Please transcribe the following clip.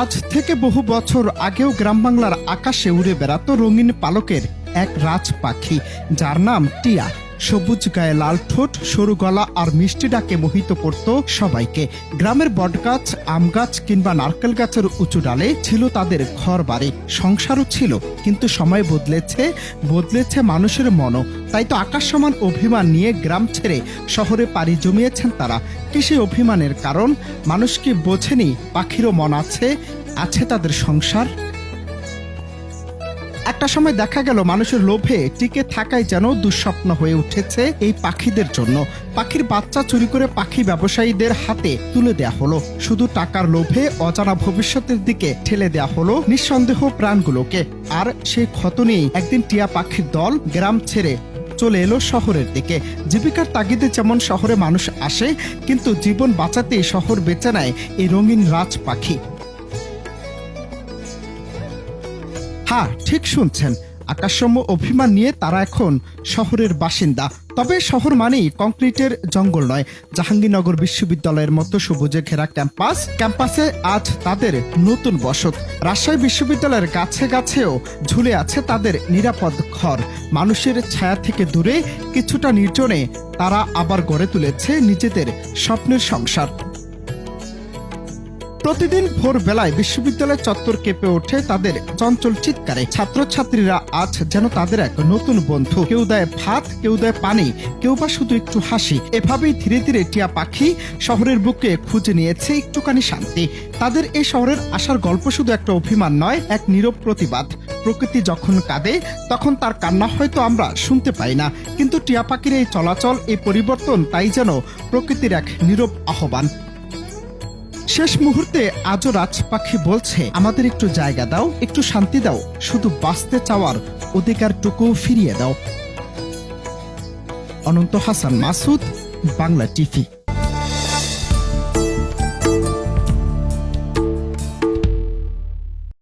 আজ থেকে বহু বছর আগেও গ্রাম বাংলার আকাশে উড়ে বেড়াতো রঙিন পালকের এক রাজ পাখি, যার নাম টিয়া। সবুজ গায়ে লাল ঠোঁট, সরু গলা আর মিষ্টি ডাকে মোহিত করত সবাইকে। গ্রামের বটগাছ, আম গাছ কিংবা নারকেল গাছের উঁচু ডালে ছিল তাদের ঘর বাড়ি, সংসারও ছিল। কিন্তু সময় বদলেছে মানুষের মনও। তাই তো আকাশ সমান অভিমান নিয়ে গ্রাম ছেড়ে শহরে পাড়ি জমিয়েছেন তারা। কি সেই অভিমানের কারণ? মানুষ কি বোঝেনি পাখিরও মন আছে তাদের সংসার? একটা সময় দেখা গেল মানুষের লোভে টিকে থাকাই যেন দুঃস্বপ্ন হয়ে উঠেছে এই পাখিদের জন্য। পাখির বাচ্চা চুরি করে পাখি ব্যবসায়ীদের হাতে তুলে দেয়া হলো। শুধু টাকার লোভে অজানা ভবিষ্যতের দিকে ঠেলে দেয়া হলো নিঃসন্দেহ প্রাণগুলোকে। আর সেই ক্ষত নিয়েই একদিন টিয়া পাখির দল গ্রাম ছেড়ে চলে এলো শহরের দিকে। জীবিকার তাগিদে যেমন শহরে মানুষ আসে, কিন্তু জীবন বাঁচাতেই শহর বেছে নেয় এই রঙিন রাজ পাখি। হ্যাঁ, ঠিক শুনছেন, আকাশসম অভিমান নিয়ে তারা এখন শহরের বাসিন্দা। তবে শহর মানেই কংক্রিটের জঙ্গল নয়। জাহাঙ্গীরনগর বিশ্ববিদ্যালয়ের মতো সবুজে ঘেরা ক্যাম্পাসে আজ তাদের নতুন বসত। রাজশাহী বিশ্ববিদ্যালয়ের গাছেও ঝুলে আছে তাদের নিরাপদ ঘর। মানুষের ছায়া থেকে দূরে, কিছুটা নির্জনে তারা আবার গড়ে তুলেছে নিজেদের স্বপ্নের সংসার। প্রতিদিন ভোরবেলায় বিশ্ববিদ্যালয় চত্বর কেঁপে ওঠে তাদের চঞ্চল চিৎকারে। ছাত্রছাত্রীরা আজ যেন তাদের এক নতুন বন্ধু। কেউ দেয় ভাত, কেউ দেয় পানি, কেউ বা শুধু একটু হাসি। এভাবেই ধীরে ধীরে টিয়া পাখি শহরের বুকে খুঁজে নিয়েছে একটুখানি শান্তি। তাদের এই শহরের আসার গল্প শুধু একটা অভিমান নয়, এক নীরব প্রতিবাদ। প্রকৃতি যখন কাঁদে তখন তার কান্না হয়তো আমরা শুনতে পাই না, কিন্তু টিয়া পাখির এই চলাচল, এই পরিবর্তন, তাই যেন প্রকৃতির এক নীরব আহ্বান। শেষ মুহূর্তে আজও রাজ পাখি বলছে, আমাদের একটু জায়গা দাও, একটু শান্তি দাও, শুধু বাঁচতে চাওয়ার অধিকারটুকু ফিরিয়ে দাও। অনন্ত হাসান মাসুদ, বাংলা টিভি।